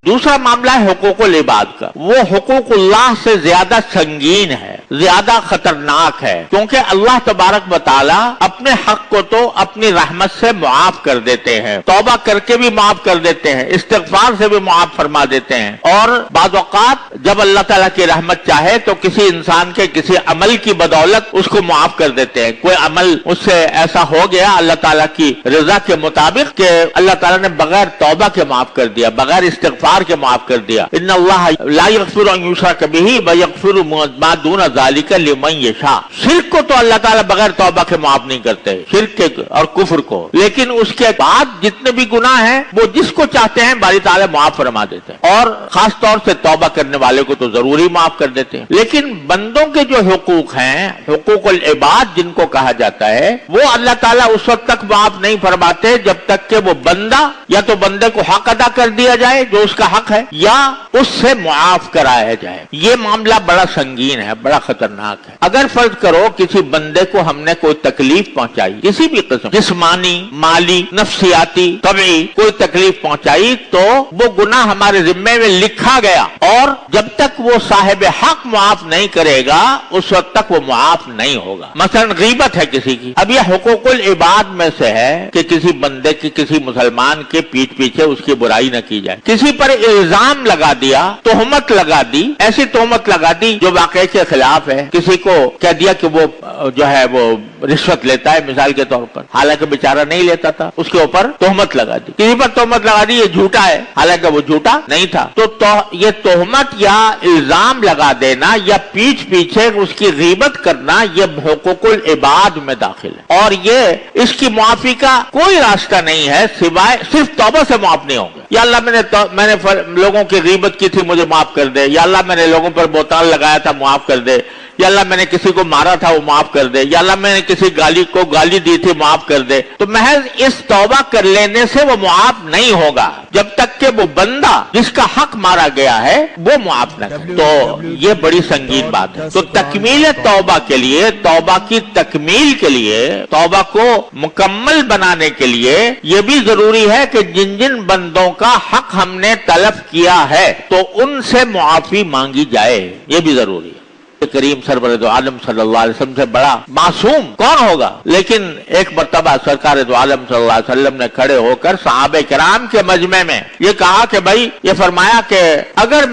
दूसरा मामला है हुकूकुल इबाद का। वो हुकूकुल्लाह से ज्यादा संगीन है, ज्यादा खतरनाक है, क्योंकि अल्लाह तबारक व तआला अपने हक को तो अपनी रहमत से मुआफ कर देते हैं, तौबा करके भी मुआफ कर देते हैं, इस्तिग़फ़ार से भी मुआफ फरमा देते हैं। और बाज़ औक़ात जब अल्लाह ताला की रहमत चाहे तो किसी इंसान के किसी अमल की बदौलत उसको मुआफ कर देते हैं। कोई अमल उससे ऐसा हो गया अल्लाह ताला की रजा के मुताबिक कि अल्लाह ताला ने बगैर तौबा के माफ कर दिया, बगैर इस्तिग़फ़ार के माफ कर दिया। इन्नल्लाह ला यग़फ़िरु अन युशरक बिही व यग़फ़िरु मा दून ज़ालिका लिमन यशा। शिर्क को तो अल्लाह ताला बगैर तौबा के माफ नहीं करते, शिर्क के और कुफ्र को, लेकिन उसके बाद जितने भी गुनाह हैं वो जिसको चाहते हैं बारी ताला माफ फरमा देते हैं, और खास तौर से तौबा करने वाले को तो जरूरी माफ कर देते हैं। लेकिन बंदों के जो हुकूक हैं, हुकूकुल इबाद जिनको कहा जाता है, वो अल्लाह ताला उस वक्त तक माफ नहीं फरमाते जब तक कि वो बंदा या तो बंदे को हक अदा कर दिया जाए जो उसका हक है, या उससे मुआफ कराया जाए। ये मामला बड़ा संगीन है, बड़ा खतरनाक है। अगर फर्ज करो किसी बंदे को हमने कोई तकलीफ पहुंचाई, किसी भी किस्म, जिस्मानी, माली, नफ्सियाती, तबई कोई तकलीफ पहुंचाई, तो वो गुनाह हमारे जिम्मे में लिखा गया, और जब तक वो साहिब हक मुआफ नहीं करेगा उस वक्त तक वो मुआफ नहीं होगा। मसलन गीबत है किसी की, अब यह हुकूकुल इबाद में से है कि किसी बंदे की किसी मुसलमान के पीठ पीछे उसकी बुराई न की जाए। किसी पर इल्जाम लगा दिया, तोहमत लगा दी, ऐसी तोहमत लगा दी जो वाकई के खिलाफ है। किसी को कह दिया कि वो जो है वो रिश्वत लेता है मिसाल के तौर पर, हालांकि बेचारा नहीं लेता था, उसके ऊपर तोहमत लगा दी। किसी पर तोहमत लगा दी ये झूठा है, हालांकि वो झूठा नहीं था। तो ये तोहमत या इल्जाम लगा देना या पीठ पीछे उसकी गीबत करना, ये हुकूकुल इबाद में दाखिल है, और ये इसकी मुआफी का कोई रास्ता नहीं है सिवाय सिर्फ तौबा से मुआफ नहीं होंगे। या अल्लाह मैंने लोगों की गीबत की थी मुझे माफ कर दे, या अल्लाह मैंने लोगों पर बोताल लगाया था माफ कर दे, या अल्लाह मैंने किसी को मारा था वो माफ कर दे, या अल्लाह मैंने किसी को गाली दी थी माफ कर दे। तो महज इस तौबा कर लेने से वो मुआफ नहीं होगा जब तक कि वो बंदा जिसका हक मारा गया है वो मुआफ न करे। तो ये बड़ी संगीन बात है। तो तकमील तौबा के लिए, तौबा की तकमील के लिए, तौबा को मुकम्मल बनाने के लिए ये भी जरूरी है कि जिन जिन बंदों का हक हमने तलब किया है तो उनसे मुआफी मांगी जाए, ये भी जरूरी है। करीम सरवर दो आलम सल्लल्लाहु अलैहि वसल्लम से बड़ा मासूम कौन होगा। लेकिन एक मर्तबा सरकार दो आलम सल्लल्लाहु अलैहि वसल्लम ने खड़े होकर सहाबे किराम के मजमे में ये कहा कि भाई, ये फरमाया कि अगर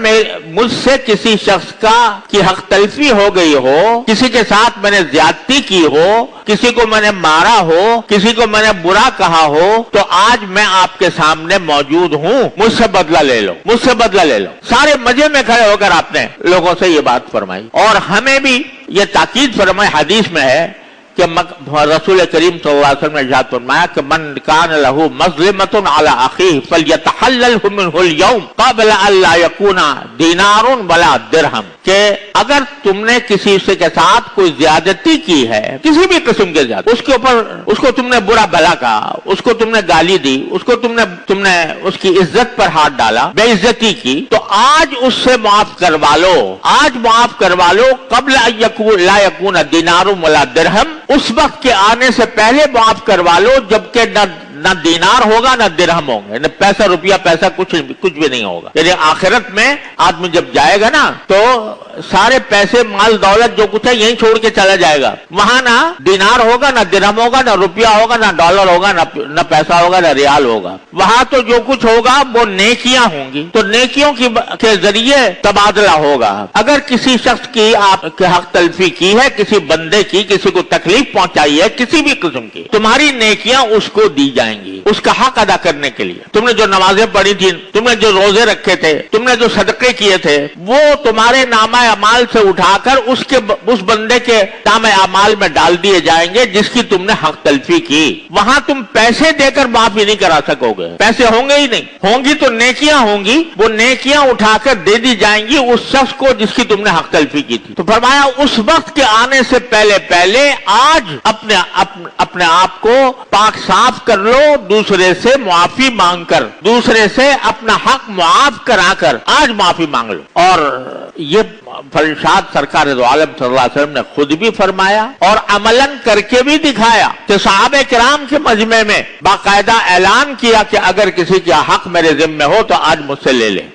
मुझसे किसी शख्स की हक तलफी हो गई हो, किसी के साथ मैंने ज्यादती की हो, किसी को मैंने मारा हो, किसी को मैंने बुरा कहा हो, तो आज मैं आपके सामने मौजूद हूँ, मुझसे बदला ले लो, मुझसे बदला ले लो। सारे मजे में खड़े होकर आपने लोगों से ये बात फरमाई, और हमें भी ये ताकीद फरमाई, हदीस में है कि रसूल करीम सल्लल्लाहु अलैहि वसल्लम ने इरशाद फरमाया कि मन कान लहू मज़लिमतुन अला अखीह फलयतहल्ललहु मिनहुल यौम क़ब्ल अल्ला यकूना दीनारुन वला दिरहम। कि अगर तुमने किसी से के साथ कोई ज्यादती की है, किसी भी किस्म के ज्यादती, उसके ऊपर उसको तुमने बुरा भला कहा, उसको तुमने गाली दी, उसको तुमने उसकी इज्जत पर हाथ डाला, बेइज्जती की, तो आज उससे माफ करवा लो, आज माफ करवा लो। क़ब्ल ला यकूना दीनारुन वला दिरहम, उस वक्त के आने से पहले माफ करवा लो जबकि न दीनार होगा न दिरहम होंगे, न पैसा रुपया पैसा कुछ भी नहीं होगा। यानी आखिरत में आदमी जब जाएगा ना तो सारे पैसे माल दौलत जो कुछ है यहीं छोड़ के चला जाएगा। वहां ना दीनार होगा, ना दिरहम होगा, ना रुपया होगा, ना डॉलर होगा, ना पैसा होगा, ना रियाल होगा। वहां तो जो कुछ होगा वो नेकियां होंगी, तो नेकियों के जरिए तबादला होगा। अगर किसी शख्स की आपके हक तलफी की है, किसी बंदे की, किसी को तकलीफ पहुंचाई है किसी भी किस्म की, तुम्हारी नेकियां उसको दी जाएंगी उसका हक अदा करने के लिए। तुमने जो नमाजें पढ़ी थी, तुमने जो रोजे रखे थे, तुमने जो सदके किए थे, वो तुम्हारे नामा अमाल से उठाकर उस बंदे के नामा अमाल में डाल दिए जाएंगे जिसकी तुमने हक तलफी की। वहां तुम पैसे देकर माफी नहीं करा सकोगे, पैसे होंगे ही नहीं, होंगी तो नेकियां होंगी, वो नेकियां उठाकर दे दी जाएंगी उस शख्स को जिसकी तुमने हक तलफी की थी। तो फरमाया उस वक्त के आने से पहले आज अपने आप को पाक साफ कर लो, दूसरे से मुआफी मांगकर, दूसरे से अपना हक मुआफ कराकर आज माफी मांग लो। और ये फरशाद सरकार दो आलम सल्लल्लाहु अलैहि वसल्लम ने खुद भी फरमाया और अमलन करके भी दिखाया कि सहाबे किराम के मजमे में बाकायदा ऐलान किया कि अगर किसी का हक मेरे जिम्मे हो तो आज मुझसे ले ले।